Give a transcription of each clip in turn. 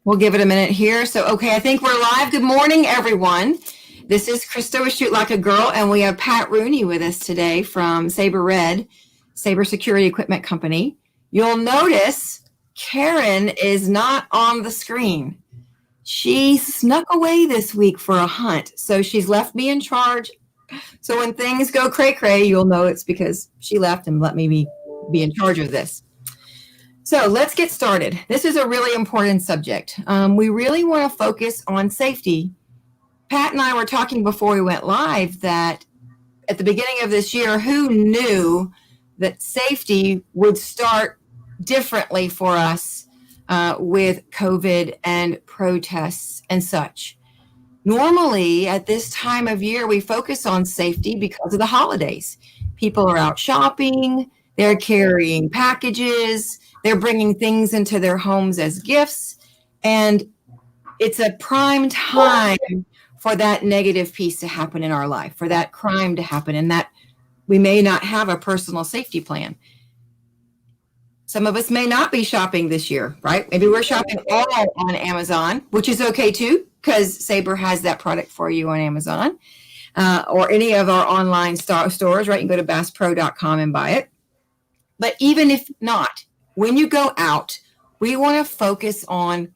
We'll give it a minute here. So, okay, I think we're live. Good morning, everyone. This is Krista with Shoot Like a Girl, and we have Pat Rooney with us today from Sabre Red, Sabre Security Equipment Company. You'll notice Karen is not on the screen. She snuck away this week for a hunt, so she's left me in charge. So when things go cray-cray, you'll know it's because she left and let me be in charge of this. So let's get started. This is a really important subject. We really want to focus on safety. Pat and I were talking before we went live that at the beginning of this year, who knew that safety would start differently for us with COVID and protests and such. Normally, at this time of year, we focus on safety because of the holidays. People are out shopping, they're carrying packages, they're bringing things into their homes as gifts, and it's a prime time for that negative piece to happen in our life, for that crime to happen, and that we may not have a personal safety plan. Some of us may not be shopping this year, right? Maybe we're shopping all on Amazon, which is okay too, because Sabre has that product for you on Amazon or any of our online stores, right? You can go to basspro.com and buy it. But even if not, when you go out, we want to focus on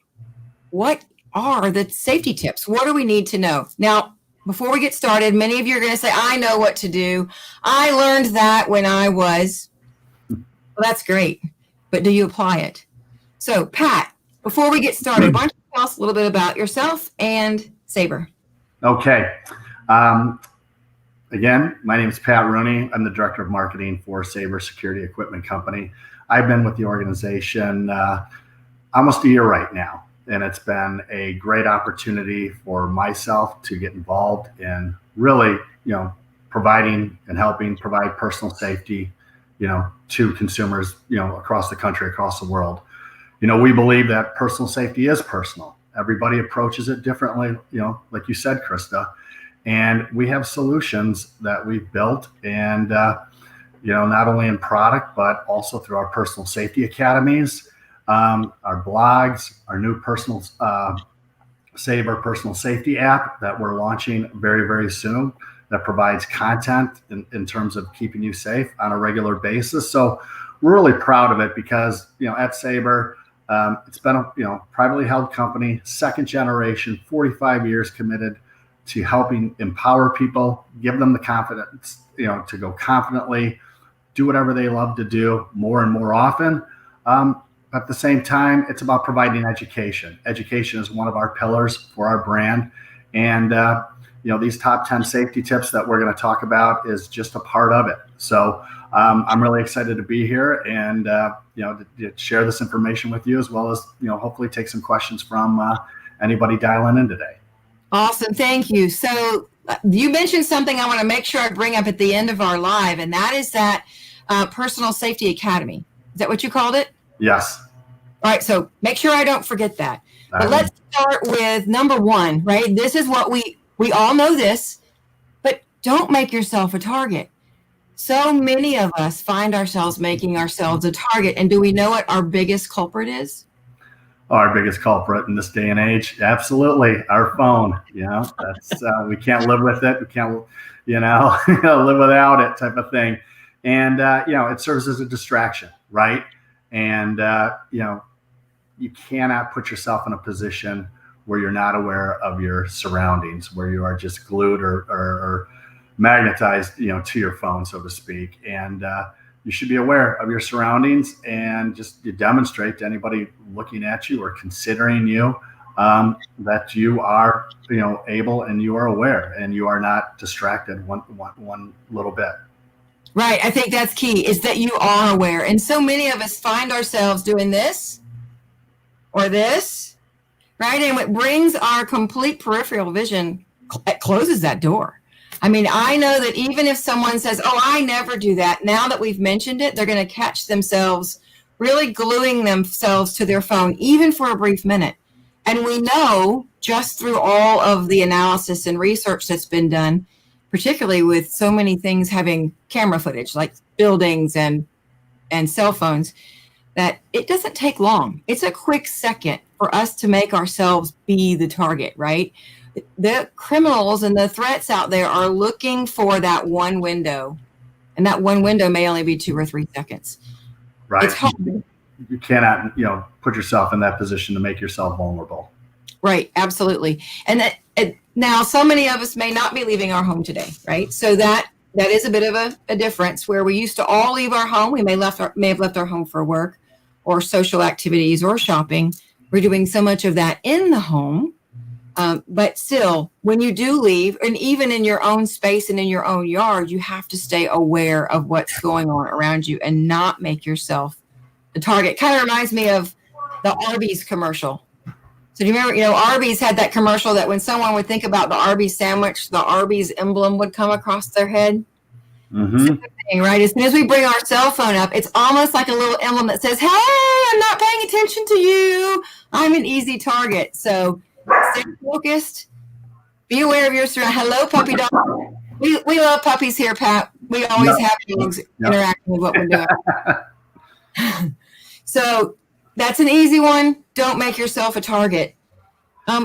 what are the safety tips? What do we need to know? Now, before we get started, many of you are going to say, I know what to do. I learned that when I was, well, that's great. But do you apply it? So, Pat, before we get started, why don't you tell us a little bit about yourself and Sabre? Okay. Again, my name is Pat Rooney. I'm the Director of Marketing for Sabre Security Equipment Company. I've been with the organization almost a year right now, and it's been a great opportunity for myself to get involved in really, providing and helping provide personal safety, to consumers, across the country, across the world. We believe that personal safety is personal. Everybody approaches it differently, like you said, Krista. And we have solutions that we've built and, not only in product, but also through our personal safety academies, our blogs, our new Sabre personal safety app that we're launching very, very soon that provides content in terms of keeping you safe on a regular basis. So we're really proud of it because, at Sabre, it's been a privately held company, second generation, 45 years committed to helping empower people, give them the confidence, to go confidently, do whatever they love to do more and more often. At the same time, it's about providing education. Education is one of our pillars for our brand. And, these top 10 safety tips that we're going to talk about is just a part of it. So I'm really excited to be here and, to share this information with you as well as, hopefully take some questions from anybody dialing in today. Awesome. Thank you. So you mentioned something I want to make sure I bring up at the end of our live, and that is that Personal Safety Academy. Is that what you called it? Yes. All right. So make sure I don't forget that. But let's start with number one, right? This is what we all know this, but don't make yourself a target. So many of us find ourselves making ourselves a target. And do we know what our biggest culprit is? Our biggest culprit in this day and age, absolutely, our phone. That's we can't live with it. We can't, live without it, type of thing. And it serves as a distraction, right? And you cannot put yourself in a position where you're not aware of your surroundings, where you are just glued or magnetized, to your phone, so to speak. And you should be aware of your surroundings and just demonstrate to anybody looking at you or considering you that you are, able and you are aware and you are not distracted one little bit. Right. I think that's key, is that you are aware. And so many of us find ourselves doing this or this, right? And it brings our complete peripheral vision, it closes that door. I mean, I know that even if someone says, oh, I never do that, now that we've mentioned it, they're going to catch themselves really gluing themselves to their phone, even for a brief minute. And we know just through all of the analysis and research that's been done, particularly with so many things having camera footage, like buildings and cell phones, that it doesn't take long. It's a quick second for us to make ourselves be the target, right? The criminals and the threats out there are looking for that one window, and that one window may only be 2 or 3 seconds. Right. It's hard. You cannot, put yourself in that position to make yourself vulnerable. Right. Absolutely. And now so many of us may not be leaving our home today, right? So that is a bit of a difference where we used to all leave our home. We may have left our home for work or social activities or shopping. We're doing so much of that in the home. But still, when you do leave, and even in your own space and in your own yard, you have to stay aware of what's going on around you and not make yourself the target. Kind of reminds me of the Arby's commercial. So do you remember, Arby's had that commercial that when someone would think about the Arby's sandwich, the Arby's emblem would come across their head? Mm-hmm. Same thing, right? As soon as we bring our cell phone up, it's almost like a little emblem that says, hey, I'm not paying attention to you. I'm an easy target. So stay focused. Be aware of your surroundings. Hello, puppy dog. We love puppies here, Pat. We always have dogs interacting with what we're doing. So that's an easy one. Don't make yourself a target.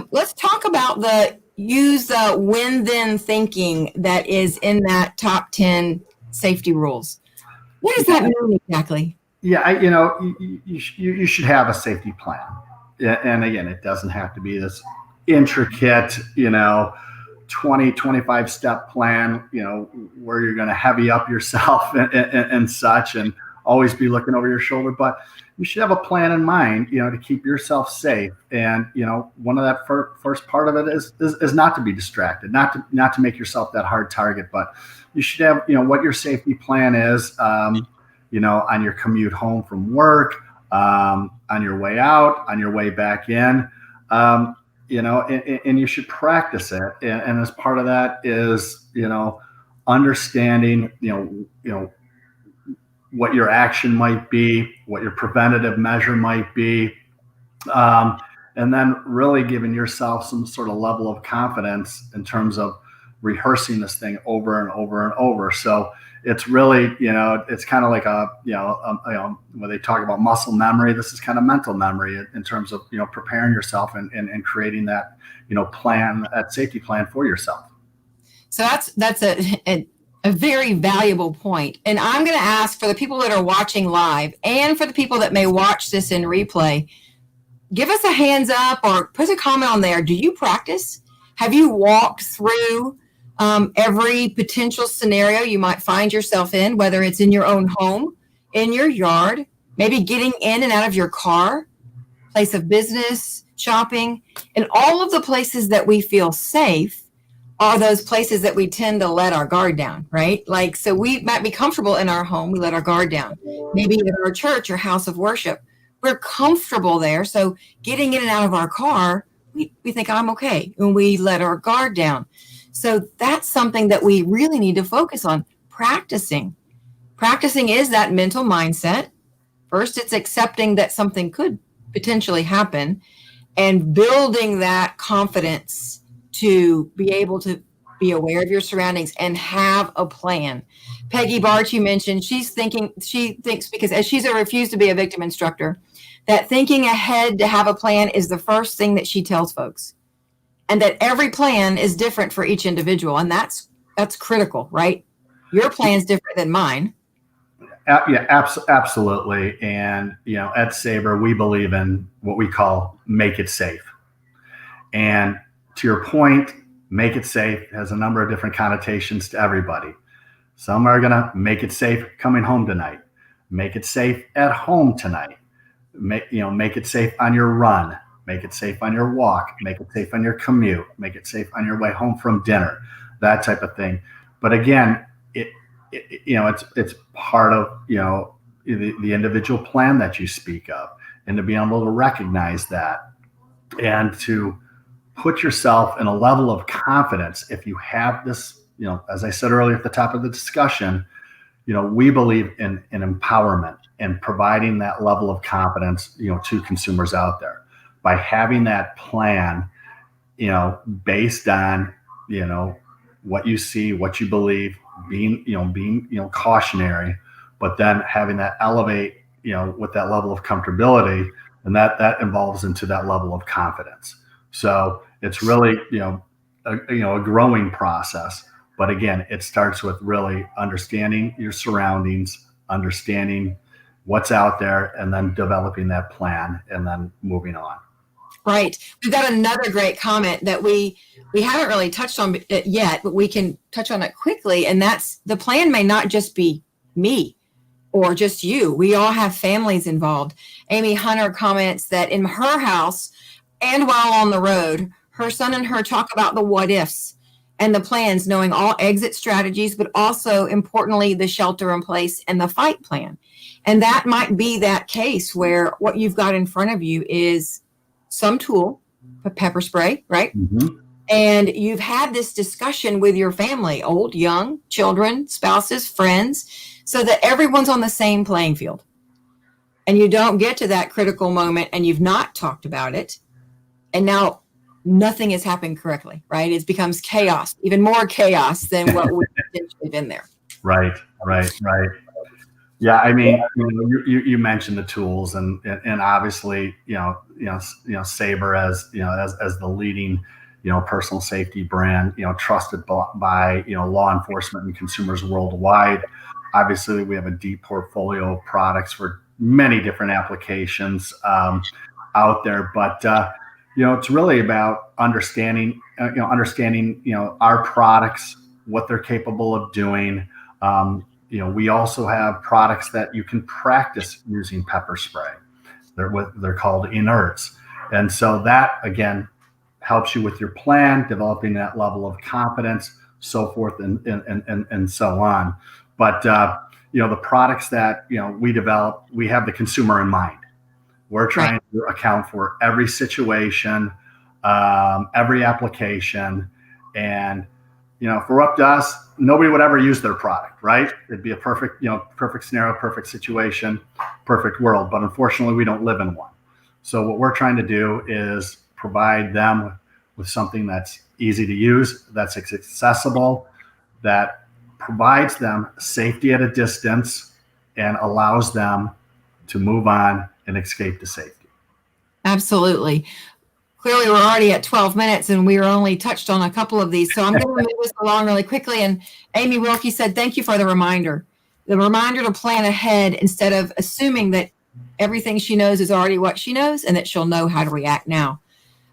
Let's talk about use the when-then thinking that is in that top 10 safety rules. What does that mean exactly? Yeah, you should have a safety plan. And again, it doesn't have to be this intricate, 20, 25 step plan, where you're going to heavy up yourself and such, and always be looking over your shoulder. But you should have a plan in mind, to keep yourself safe. And, one of that first part of it is not to be distracted, not to make yourself that hard target, but you should have, what your safety plan is, on your commute home from work, on your way out, on your way back in, and you should practice it. And as part of that is, understanding, what your action might be, what your preventative measure might be, and then really giving yourself some sort of level of confidence in terms of rehearsing this thing over and over and over. So it's really, it's kind of like when they talk about muscle memory, this is kind of mental memory in terms of, preparing yourself and creating that, plan, that safety plan for yourself. So that's a very valuable point. And I'm going to ask for the people that are watching live and for the people that may watch this in replay, give us a hands up or put a comment on there. Do you practice? Have you walked through every potential scenario you might find yourself in, whether it's in your own home, in your yard, maybe getting in and out of your car, place of business, shopping, and all of the places that we feel safe are those places that we tend to let our guard down, right? Like, so we might be comfortable in our home, we let our guard down. Maybe in our church or house of worship, we're comfortable there. So getting in and out of our car, we think I'm okay, and we let our guard down. So that's something that we really need to focus on, practicing. Practicing is that mental mindset. First, it's accepting that something could potentially happen and building that confidence to be able to be aware of your surroundings and have a plan. Peggy Bart, you mentioned, she thinks because as she's refused to be a victim instructor, that thinking ahead to have a plan is the first thing that she tells folks. And that every plan is different for each individual. And that's critical, right? Your plan's different than mine. Yeah, absolutely. And, at Sabre, we believe in what we call make it safe. And to your point, make it safe has a number of different connotations to everybody. Some are going to make it safe coming home tonight, make it safe at home tonight, make it safe on your run, make it safe on your walk, make it safe on your commute, make it safe on your way home from dinner, that type of thing. But again, it's part of, the individual plan that you speak of, and to be able to recognize that and to put yourself in a level of confidence. If you have this, as I said earlier at the top of the discussion, we believe in empowerment and providing that level of confidence, to consumers out there by having that plan, based on, what you see, what you believe, being cautionary, but then having that elevate, with that level of comfortability and that evolves into that level of confidence. So it's really, a growing process. But again, it starts with really understanding your surroundings, understanding what's out there, and then developing that plan and then moving on. Right. We've got another great comment that we haven't really touched on it yet, but we can touch on it quickly. And that's, the plan may not just be me or just you. We all have families involved. Amy Hunter comments that in her house and while on the road, her son and her talk about the what ifs and the plans, knowing all exit strategies, but also importantly, the shelter in place and the fight plan. And that might be that case where what you've got in front of you is some tool, a pepper spray, right? Mm-hmm. And you've had this discussion with your family, old, young, children, spouses, friends, so that everyone's on the same playing field. And you don't get to that critical moment and you've not talked about it. And now nothing has happened correctly, right? It becomes chaos, even more chaos than what would have potentially been there. Right. Yeah, I mean, you mentioned the tools, and obviously, Sabre as the leading, personal safety brand, trusted by law enforcement and consumers worldwide. Obviously, we have a deep portfolio of products for many different applications out there, but it's really about understanding our products, what they're capable of doing. We also have products that you can practice using pepper spray. They're called inerts. And so that, again, helps you with your plan, developing that level of confidence, so forth and so on. But, the products that, we develop, we have the consumer in mind. We're trying to account for every situation, every application, and if we're up to us, nobody would ever use their product, right? It'd be a perfect scenario, perfect situation, perfect world. But unfortunately, we don't live in one. So what we're trying to do is provide them with something that's easy to use, that's accessible, that provides them safety at a distance and allows them to move on and escape to safety. Absolutely. Clearly, we're already at 12 minutes and we were only touched on a couple of these. So I'm going to move this along really quickly. And Amy Wilkie said, thank you for the reminder. The reminder to plan ahead instead of assuming that everything she knows is already what she knows and that she'll know how to react now.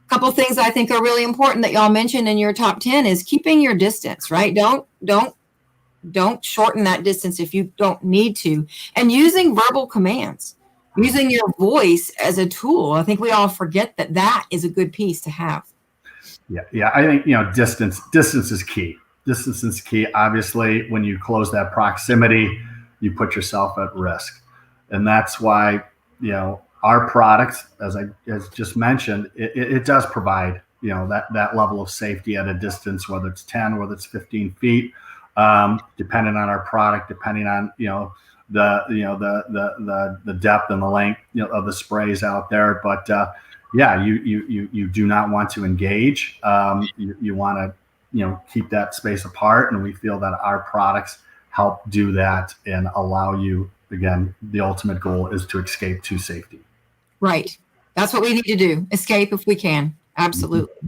A couple of things I think are really important that y'all mentioned in your top 10 is keeping your distance, right? Don't shorten that distance if you don't need to. And using verbal commands. Using your voice as a tool. I think we all forget that is a good piece to have. Yeah. I think, distance is key. Distance is key. Obviously, when you close that proximity, you put yourself at risk. And that's why, our products, as just mentioned, it does provide, that level of safety at a distance, whether it's 10, whether it's 15 feet, depending on our product, depending on, the depth and the length of the sprays out there. But you do not want to engage. You want to keep that space apart, and we feel that our products help do that and allow you, again, the ultimate goal is to escape to safety. Right. That's what we need to do. Escape if we can. Absolutely. Mm-hmm.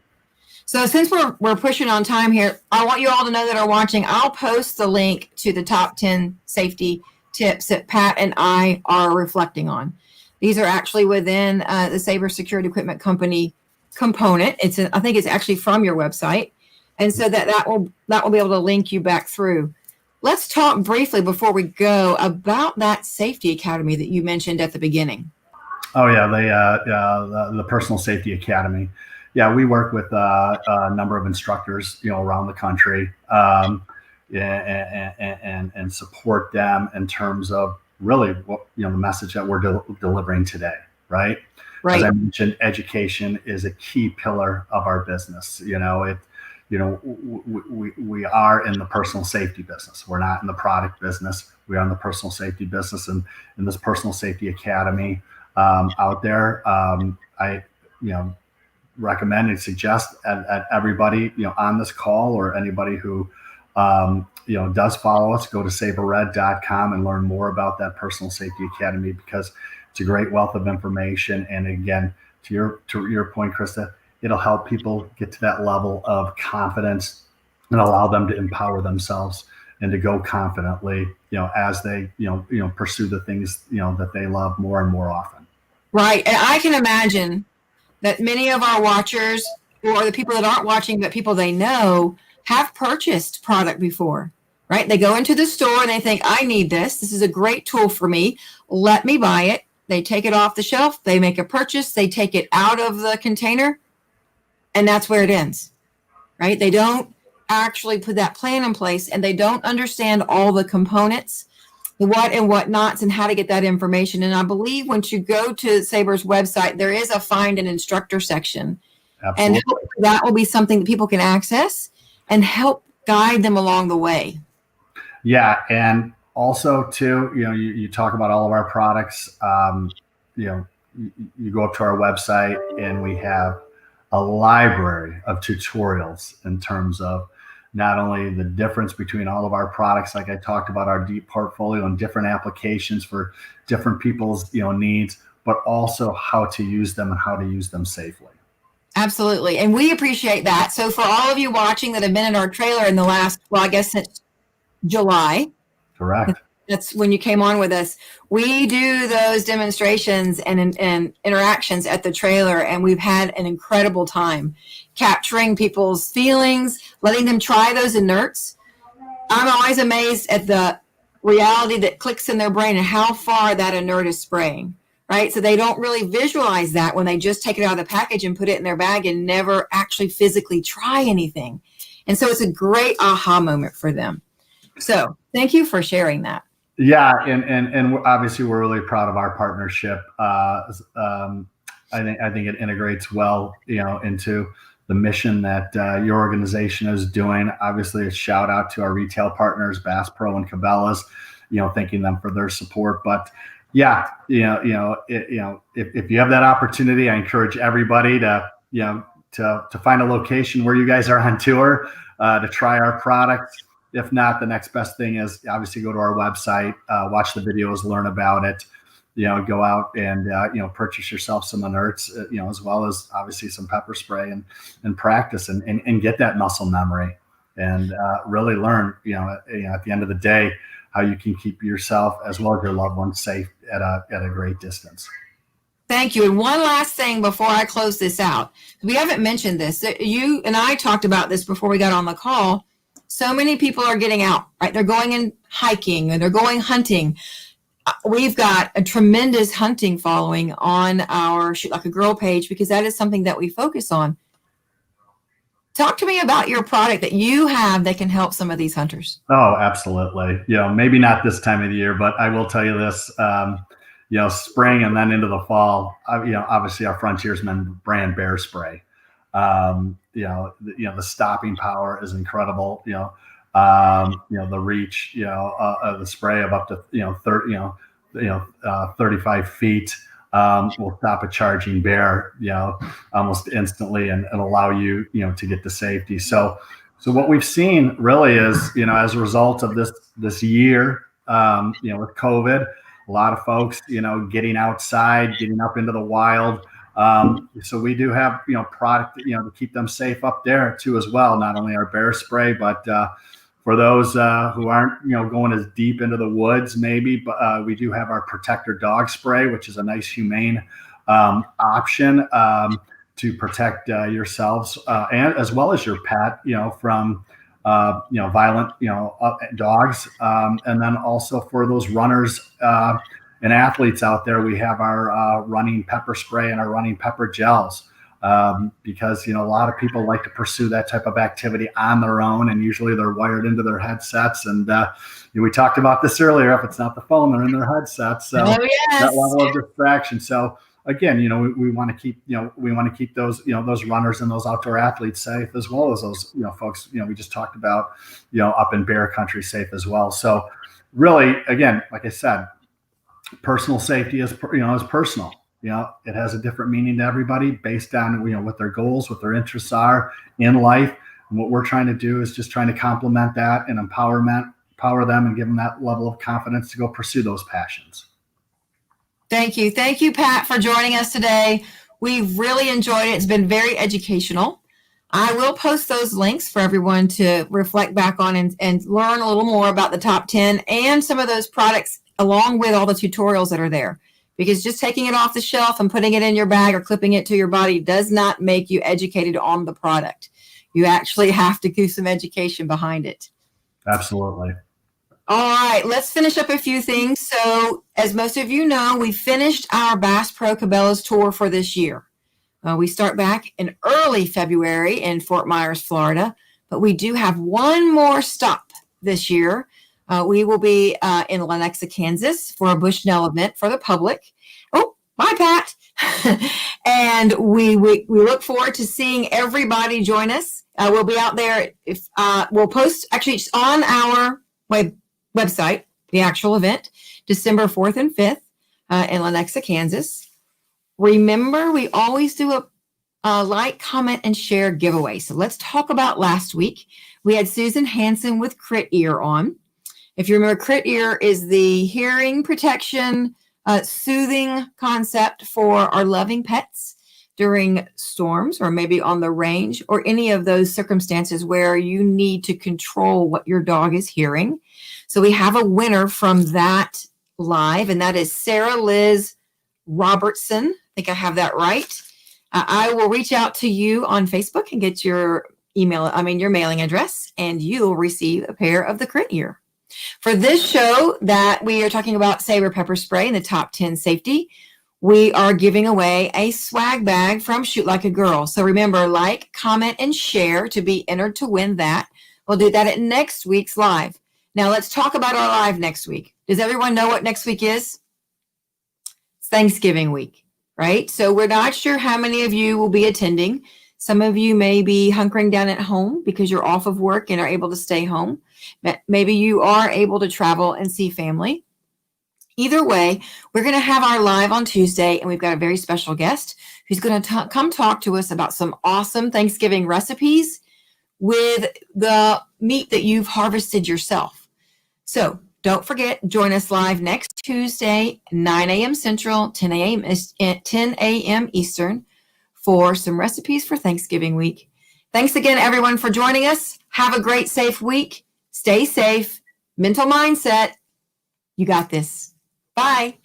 So since we're pushing on time here, I want you all to know that are watching, I'll post the link to the top 10 safety tips that Pat and I are reflecting on. These are actually within the Sabre Security Equipment Company component. I think it's actually from your website. And so that will be able to link you back through. Let's talk briefly before we go about that safety academy that you mentioned at the beginning. Oh yeah, the Personal Safety Academy. Yeah, we work with a number of instructors, around the country, and support them in terms of really what the message that we're delivering today, right? As I mentioned, education is a key pillar of our business. We are in the personal safety business. We're not in the product business. We are in the personal safety business, and in this Personal Safety Academy out there, I recommend and suggest at everybody on this call, or anybody who does follow us, go to sabrered.com and learn more about that Personal Safety Academy, because It's a great wealth of information. And again, to your point, Krista, it'll help people get to that level of confidence and allow them to empower themselves and to go confidently, as they, pursue the things, that they love more and more often. Right. And I can imagine that many of our watchers, or the people that aren't watching, but people they know, have purchased product before, right? They go into the store and they think, I need this. This is a great tool for me. Let me buy it. They take it off the shelf. They make a purchase. They take it out of the container. And that's where it ends, right? They don't actually put that plan in place, and they don't understand all the components, the what and what nots, and how to get that information. And I believe once you go to Sabre's website, there is a find an instructor section. Absolutely. And that will be something that people can access and help guide them along the way. Yeah. And also too, you talk about all of our products. You go up to our website and we have a library of tutorials in terms of not only the difference between all of our products, like I talked about, our deep portfolio and different applications for different people's needs, but also how to use them and how to use them safely. Absolutely. And we appreciate that. So for all of you watching that have been in our trailer in the last, well, I guess since July. Correct. That's when you came on with us. We do those demonstrations and interactions at the trailer, and we've had an incredible time capturing people's feelings, letting them try those inerts. I'm always amazed at the reality that clicks in their brain and how far that inert is spraying, right? So they don't really visualize that when they just take it out of the package and put it in their bag and never actually physically try anything. And so it's a great aha moment for them. So thank you for sharing that. Yeah, and obviously we're really proud of our partnership. I think it integrates well, into the mission that your organization is doing. Obviously, a shout out to our retail partners, Bass Pro and Cabela's, thanking them for their support. But yeah, if you have that opportunity, I encourage everybody to find a location where you guys are on tour to try our products. If not, the next best thing is obviously go to our website, watch the videos, learn about it, go out and, purchase yourself some inerts, as well as obviously some pepper spray and practice and get that muscle memory and really learn, at the end of the day, how you can keep yourself as well as your loved ones safe at a great distance. Thank you. And one last thing before I close this out. We haven't mentioned this. You and I talked about this before we got on the call. So many people are getting out, right? They're going and hiking or they're going hunting. We've got a tremendous hunting following on our Shoot Like a Girl page because that is something that we focus on. Talk to me about your product that you have that can help some of these hunters. Oh, absolutely. Maybe not this time of the year, but I will tell you this, spring and then into the fall, obviously our Frontiersman brand bear spray. The stopping power is incredible. The reach, the spray of up to 35 feet will stop a charging bear, almost instantly and allow you, to get to safety. So what we've seen really is, as a result of this year, with COVID, a lot of folks, getting outside, getting up into the wild. So we do have, product, to keep them safe up there too, as well. Not only our bear spray, but for those who aren't, going as deep into the woods, maybe, but we do have our Protector dog spray, which is a nice humane option to protect yourselves and as well as your pet, from violent, dogs, and then also for those runners. And athletes out there, we have our running pepper spray and our running pepper gels because, a lot of people like to pursue that type of activity on their own, and usually they're wired into their headsets. And we talked about this earlier. If it's not the phone, they're in their headsets. So that level of distraction. So again, we want to keep, those, those runners and those outdoor athletes safe, as well as those, folks, we just talked about, up in bear country safe as well. So really, again, like I said, personal safety is personal. It has a different meaning to everybody based on, what their goals, what their interests are in life. And what we're trying to do is just trying to complement that and empower them and give them that level of confidence to go pursue those passions. Thank you. Thank you, Pat, for joining us today. We've really enjoyed it. It's been very educational. I will post those links for everyone to reflect back on and learn a little more about the top 10 and some of those products along with all the tutorials that are there. Because just taking it off the shelf and putting it in your bag or clipping it to your body does not make you educated on the product. You actually have to do some education behind it. Absolutely. All right, let's finish up a few things. So, as most of you know, we finished our Bass Pro Cabela's tour for this year. We start back in early February in Fort Myers, Florida, but we do have one more stop this year. We will be in Lenexa, Kansas for a Bushnell event for the public. Oh, bye, Pat. And we look forward to seeing everybody join us. We'll be out there. If we'll post actually it's on our website, the actual event, December 4th and 5th in Lenexa, Kansas. Remember, we always do a like, comment, and share giveaway. So let's talk about last week. We had Susan Hansen with Crit Ear on. If you remember, Crit Ear is the hearing protection, soothing concept for our loving pets during storms or maybe on the range or any of those circumstances where you need to control what your dog is hearing. So we have a winner from that live, and that is Sarah Liz Robertson. I think I have that right. I will reach out to you on Facebook and get your your mailing address, and you'll receive a pair of the Crit Ear. For this show that we are talking about Sabre Pepper Spray in the top 10 safety, we are giving away a swag bag from Shoot Like a Girl. So remember, like, comment, and share to be entered to win that. We'll do that at next week's live. Now let's talk about our live next week. Does everyone know what next week is? It's Thanksgiving week, right? So we're not sure how many of you will be attending. Some of you may be hunkering down at home because you're off of work and are able to stay home. Maybe you are able to travel and see family. Either way, we're going to have our live on Tuesday, and we've got a very special guest who's going to come talk to us about some awesome Thanksgiving recipes with the meat that you've harvested yourself. So don't forget, join us live next Tuesday, 9 a.m. Central, 10 a.m. Eastern for some recipes for Thanksgiving week. Thanks again, everyone, for joining us. Have a great, safe week. Stay safe. Mental mindset. You got this. Bye.